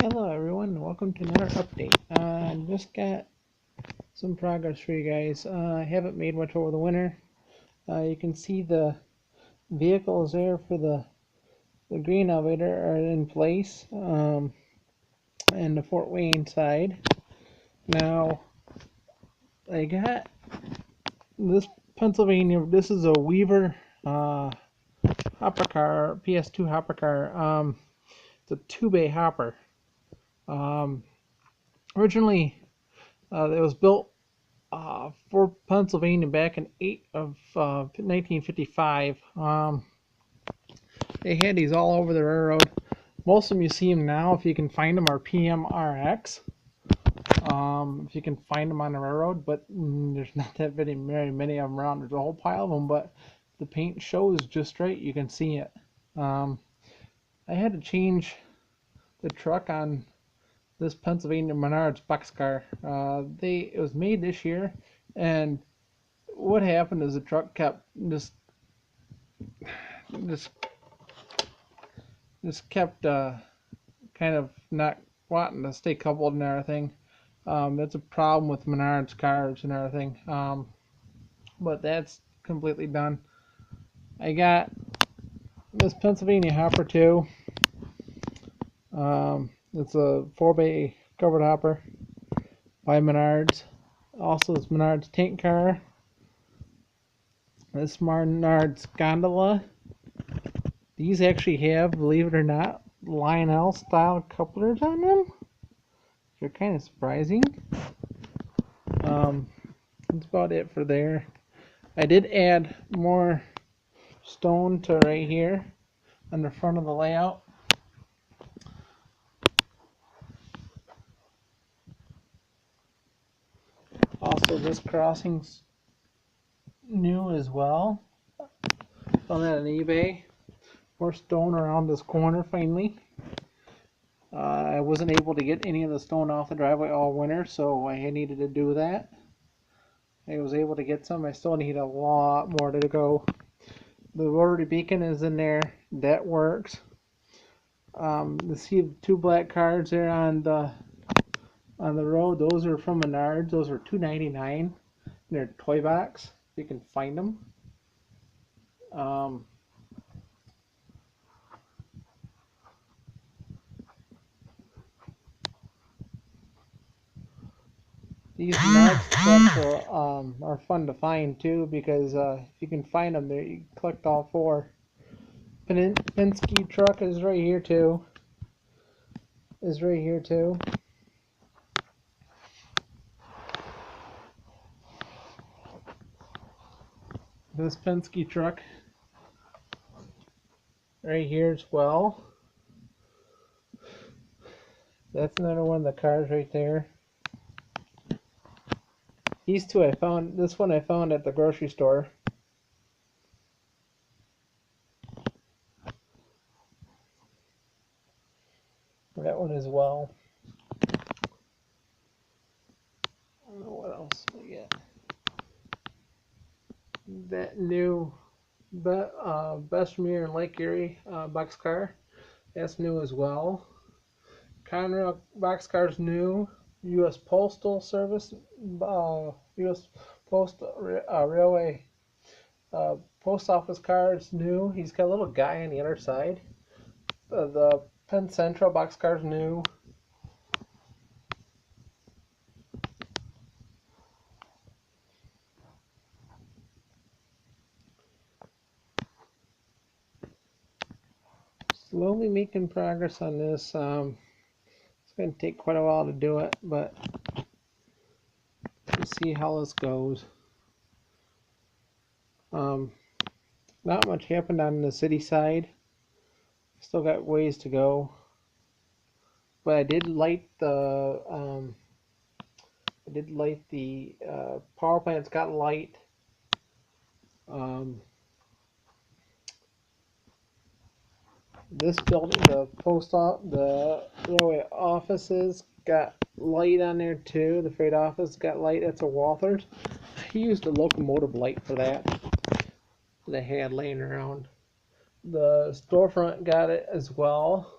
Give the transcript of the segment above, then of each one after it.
Hello everyone, welcome to another update. Just got some progress for you guys. I haven't made much over the winter. You can see the vehicles there for the green elevator are in place, and the Fort Wayne side. Now, I got this Pennsylvania, this is a Weaver hopper car, PS2 hopper car. It's a 2-bay hopper. Originally, it was built for Pennsylvania back in 1955. They had these all over the railroad. Most of them you see them now, if you can find them, are PMRX. If you can find them on the railroad, but there's not that very many of them around. There's a whole pile of them, but the paint shows just right. You can see it. I had to change the truck on this Pennsylvania Menards boxcar. It was made this year, and what happened is the truck kept just kept kind of not wanting to stay coupled and everything. That's a problem with Menards cars and everything. But that's completely done. I got this Pennsylvania hopper too. It's a 4-bay covered hopper by Menards. Also, this Menards tank car. This Menards gondola. These actually have, believe it or not, Lionel style couplers on them. They're kind of surprising. That's about it for there. I did add more stone to right here on the front of the layout. Also, this crossing's new as well. Found that on eBay. More stone around this corner finally. I wasn't able to get any of the stone off the driveway all winter, so I needed to do that. I was able to get some. I still need a lot more to go. The rotary beacon is in there. That works. You see the 2 black cards there on the road. Those are from Menards. Those are $2.99. They're toy box. You can find them. These nuts are fun to find too, because if you can find them, there you collect all 4. Penske truck is right here too. This Penske truck right here as well. That's another one of the cars right there. These two I found. This one I found at the grocery store. That one as well. I don't know what else we got. That new Bessemer and Lake Erie boxcar. That's new as well. Conrail boxcar's new. U.S. Postal Service, U.S. Railway post office car is new. He's got a little guy on the other side. The Penn Central boxcar is new. Slowly making progress on this. It's going to take quite a while to do it, but we'll see how this goes. Not much happened on the city side. Still got ways to go, but I did light the power plant's got light. This building, the railway offices got light on there too. The freight office got light. That's a Walthers. He used a locomotive light for that. They had laying around. The storefront got it as well.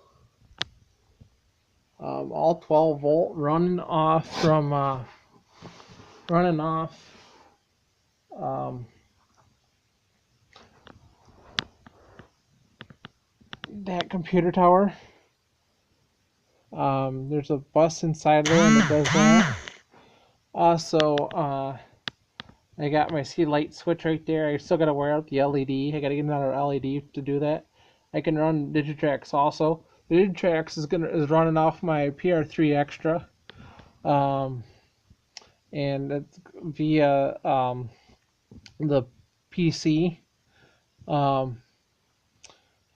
all 12 volt, running off from um, that computer tower. There's a bus inside there and it does that. Also, I got my C light switch right there. I still gotta wire out the LED. I gotta get another LED to do that. I can run Digitrax also. The Digitrax is running off my PR3 Extra, and it's via the PC.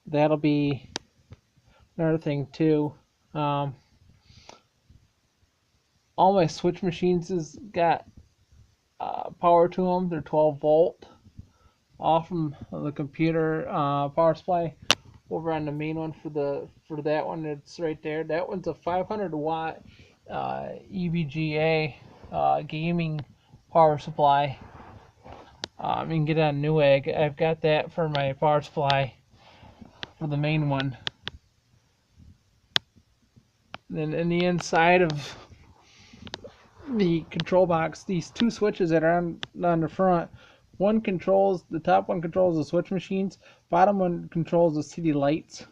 That'll be another thing too. All my switch machines has got power to them. They're 12 volt. Off from the computer power supply over on the main one for that one. It's right there. That one's a 500 watt EVGA gaming power supply. You can get it on Newegg. I've got that for my power supply for the main one. Then in the inside of the control box, these two switches that are on the front, the top one controls the switch machines, bottom one controls the city lights.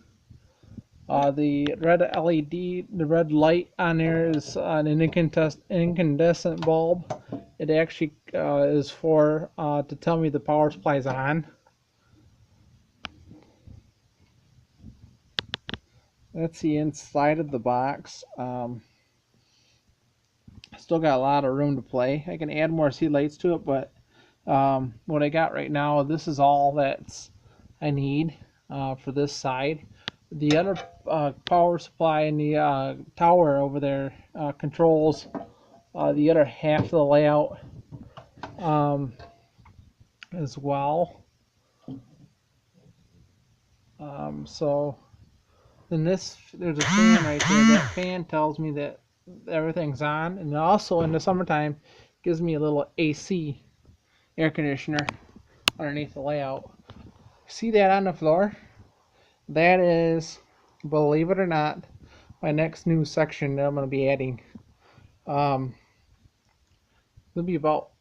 The red LED, the red light on there is an incandescent bulb. It actually is for to tell me the power supply is on. That's the inside of the box. Still got a lot of room to play. I can add more seat lights to it, but what I got right now, this is all that I need for this side. The other power supply in the tower over there controls the other half of the layout as well. So then there's a fan right there. That fan tells me that everything's on, and also in the summertime gives me a little AC air conditioner underneath the layout. See that on the floor? That is, believe it or not, my next new section that I'm going to be adding. It'll be about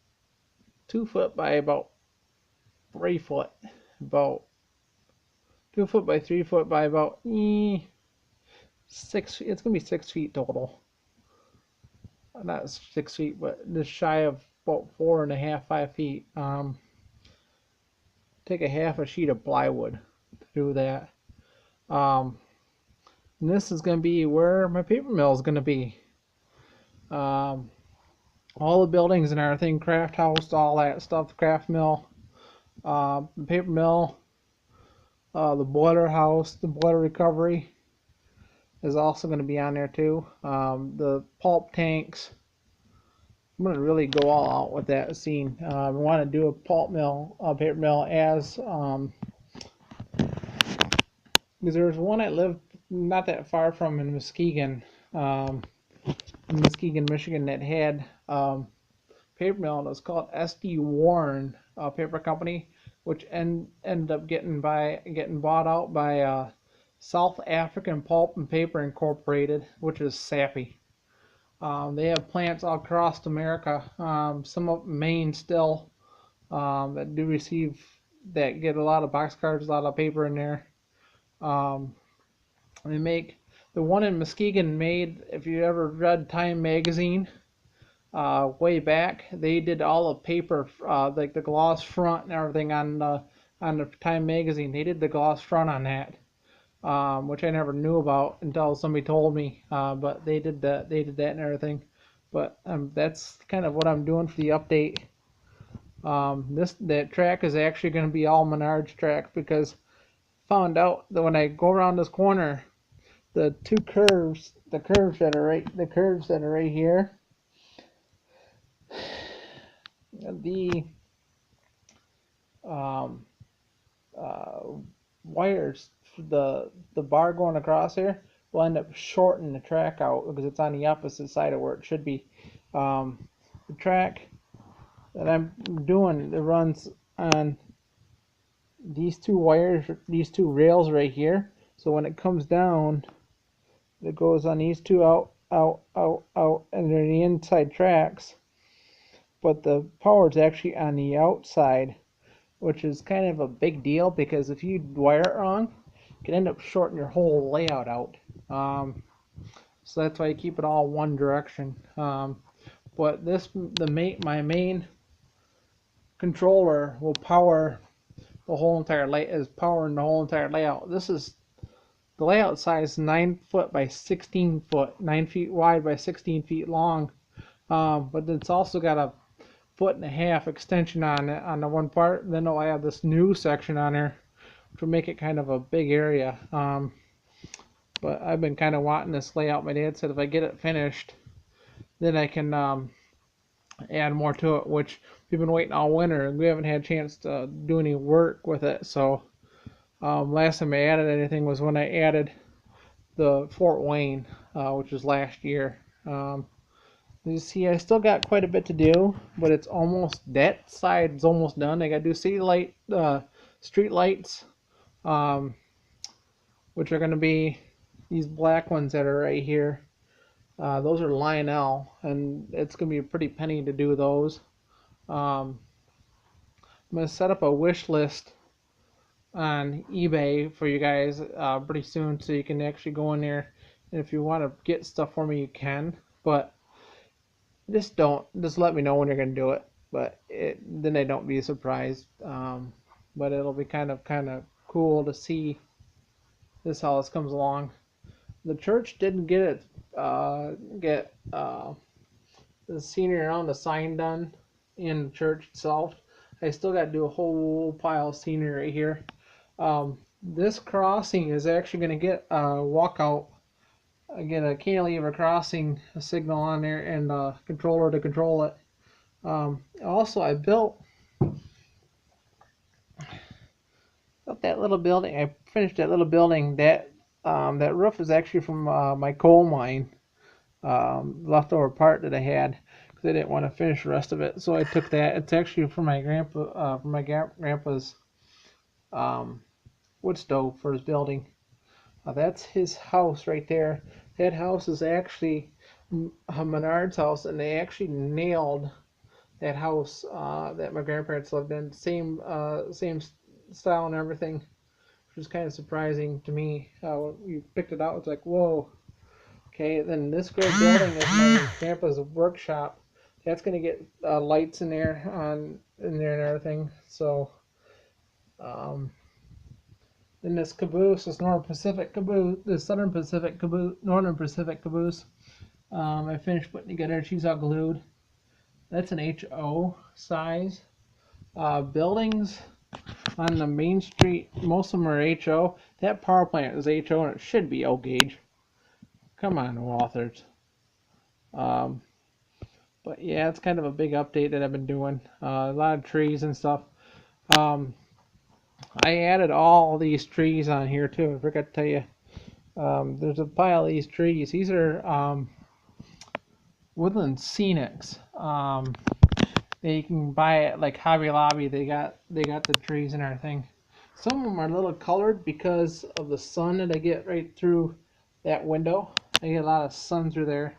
2 foot by about 3 foot. About 2 foot by 3 foot by about 6 feet. It's going to be 6 feet total. Not 6 feet, but just shy of about 4.5, 5 feet. Take a half a sheet of plywood to do that. And this is going to be where my paper mill is going to be. All the buildings and everything, craft house, all that stuff, the craft mill, the paper mill, the boiler house, the boiler recovery is also going to be on there too. The pulp tanks. I'm going to really go all out with that scene. I want to do a pulp mill, paper mill as because there was one I lived not that far from in Muskegon, Michigan, that had paper mill, and it was called SD Warren Paper Company, which ended up getting bought out by South African Pulp and Paper Incorporated, which is SAPI. They have plants all across America, some up in Maine still, that get a lot of boxcars, a lot of paper in there. They make the one in Muskegon made, if you ever read Time magazine, way back, they did all the paper, like the gloss front and everything on the Time magazine. They did the gloss front on that, which I never knew about until somebody told me. But they did that and everything. But that's kind of what I'm doing for the update. That track is actually going to be all Menards track, because I found out that when I go around this corner, the curves that are right here, the wires, the bar going across here will end up shortening the track out because it's on the opposite side of where it should be. The track that I'm doing, it runs on these two wires, these two rails right here. So when it comes down, it goes on these two out out, and they're the inside tracks, but the power is actually on the outside, which is kind of a big deal because if you wire it wrong, you can end up shorting your whole layout out. So that's why you keep it all one direction. But my main controller will power the whole entire powering the whole entire layout. This is the layout size 9 foot by 16 foot, 9 feet wide by 16 feet long. But it's also got a 1.5 foot extension on it on the one part. Then I'll add this new section on there, which will make it kind of a big area. But I've been kind of wanting this layout. My dad said if I get it finished, then I can add more to it, which we've been waiting all winter. We haven't had a chance to do any work with it. So last time I added anything was when I added the Fort Wayne, which was last year. You see, I still got quite a bit to do, but it's almost, that side's almost done. I gotta do street lights, which are gonna be these black ones that are right here. Those are Lionel, and it's gonna be a pretty penny to do those. I'm gonna set up a wish list on eBay for you guys pretty soon, so you can actually go in there, and if you want to get stuff for me, you can. But just let me know when you're gonna do it. But then I don't be surprised. But it'll be kind of cool to see how this comes along. The church didn't get the scenery around the sign done in the church itself. I still got to do a whole pile of scenery right here. This crossing is actually going to get a walkout. I get a cantilever crossing signal on there and a controller to control it. Also, I built that little building. I finished that little building. That roof is actually from my coal mine, leftover part that I had because I didn't want to finish the rest of it. So I took that. It's actually from my grandpa's wood stove for his building. That's his house right there. That house is actually Menard's house, and they actually nailed that house that my grandparents lived in. Same style and everything, which was kind of surprising to me. When you picked it out, it's like, whoa. Okay, then this gray building is my grandpa's workshop. That's gonna get lights in there and everything. So, then this caboose, this Northern Pacific caboose, Northern Pacific caboose. I finished putting together. She's all glued. That's an HO size. Buildings on the main street, most of them are HO. That power plant is HO, and it should be O gauge. Come on, authors. But yeah, it's kind of a big update that I've been doing. A lot of trees and stuff. I added all these trees on here too. I forgot to tell you. There's a pile of these trees. These are woodland scenics. You can buy it like Hobby Lobby. They got the trees and everything. Some of them are a little colored because of the sun that I get right through that window. I get a lot of sun through there.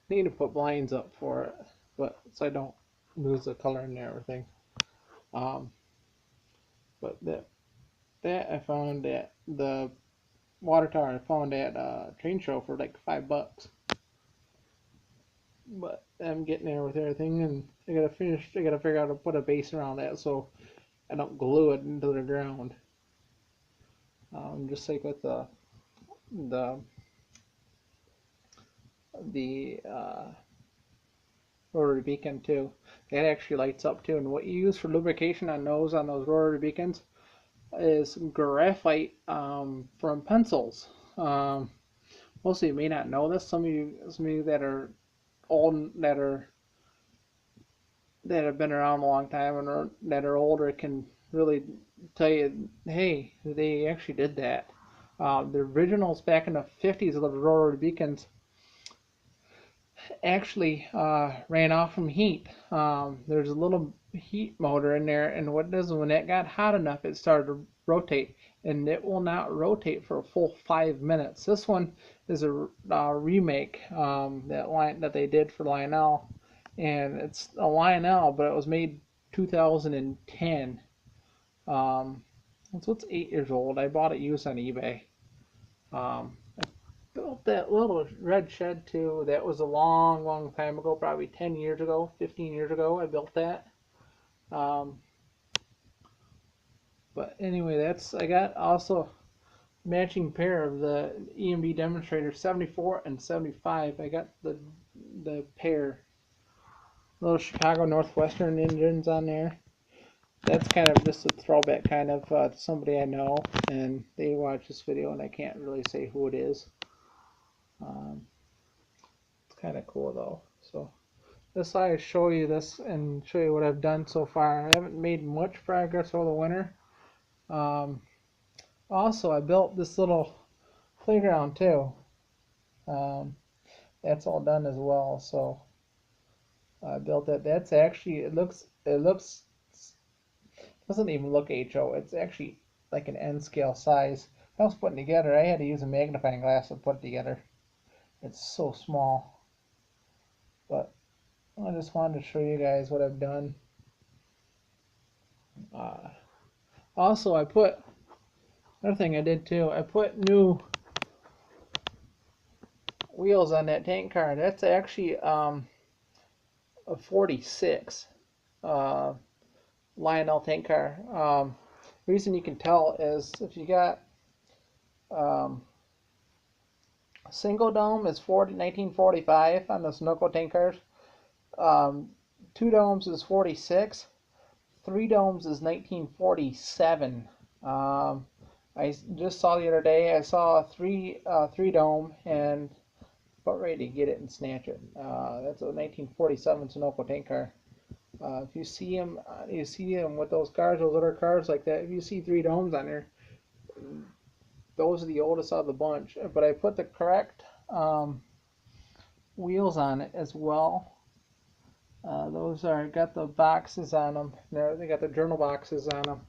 Need to put blinds up for it, but so I don't lose the color and everything. But that I found at the water tower. I found at a train show for like $5. But I'm getting there with everything, and I gotta figure out how to put a base around that so I don't glue it into the ground. Just like with the rotary beacon too. That actually lights up too. And what you use for lubrication on those rotary beacons is graphite from pencils. Most of you may not know this. Some of you that are old, that have been around a long time and that are older can really tell you, hey, they actually did that. The originals back in the 50s of the rotary beacons actually ran off from heat. There's a little heat motor in there, and what it does is when that got hot enough, it started to rotate, and it will not rotate for a full 5 minutes. This one is a remake that they did for Lionel, and it's a Lionel, but it was made 2010. So it's 8 years old. I bought it used on eBay. I built that little red shed too. That was a long, long time ago, probably 10 years ago, 15 years ago. I built that. But anyway, I got also matching pair of the EMB demonstrator 74 and 75. I got the pair, little Chicago Northwestern engines on there. That's kind of just a throwback kind of to somebody I know, and they watch this video, and I can't really say who it is. It's kind of cool though. So this I show you this and show you what I've done so far. I haven't made much progress over the winter. Also, I built this little playground too. That's all done as well. So I built that. That's actually doesn't even look HO. It's actually like an N scale size. I was putting together. I had to use a magnifying glass to put it together. It's so small. But I just wanted to show you guys what I've done. Also, another thing I did too, I put new wheels on that tank car. That's actually a 46 Lionel tank car. Reason you can tell is if you got single dome is 1945 on the Sunoco tank cars. 2 domes is 46. 3 domes is 1947. I just saw the other day. I saw a 3 dome and about ready to get it and snatch it. That's a 1947 Sunoco tank car. If you see them, with those cars, those other cars like that. If you see 3 domes on there, those are the oldest of the bunch. But I put the correct wheels on it as well. Those got the boxes on them. They got the journal boxes on them.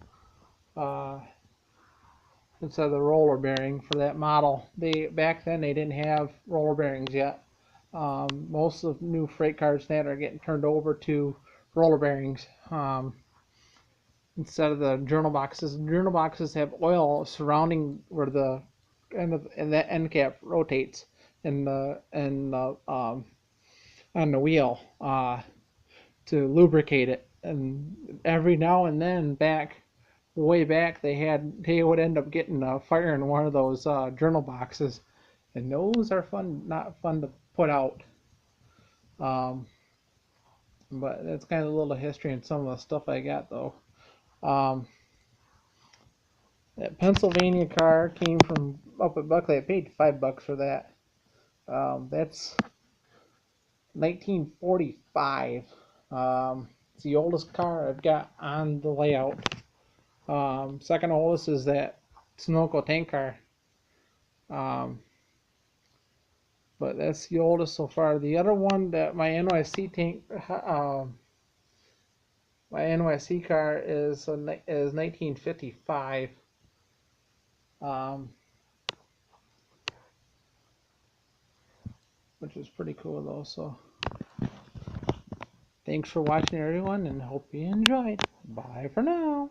Instead of the roller bearing for that model. Back then they didn't have roller bearings yet. Most of the new freight cars now are getting turned over to roller bearings instead of the journal boxes. The journal boxes have oil surrounding where the and that end cap rotates on the wheel to lubricate it. And every now and then way back they would end up getting a fire in one of those journal boxes, and those are not fun to put out. But that's kind of a little history and some of the stuff I got though. That Pennsylvania car came from up at Buckley. I paid $5 for that. That's 1945. It's the oldest car I've got on the layout. Second oldest is that Sunoco tank car. But that's the oldest so far. The other one that my NYC car is 1955. Which is pretty cool though. So thanks for watching everyone, and hope you enjoyed. Bye for now.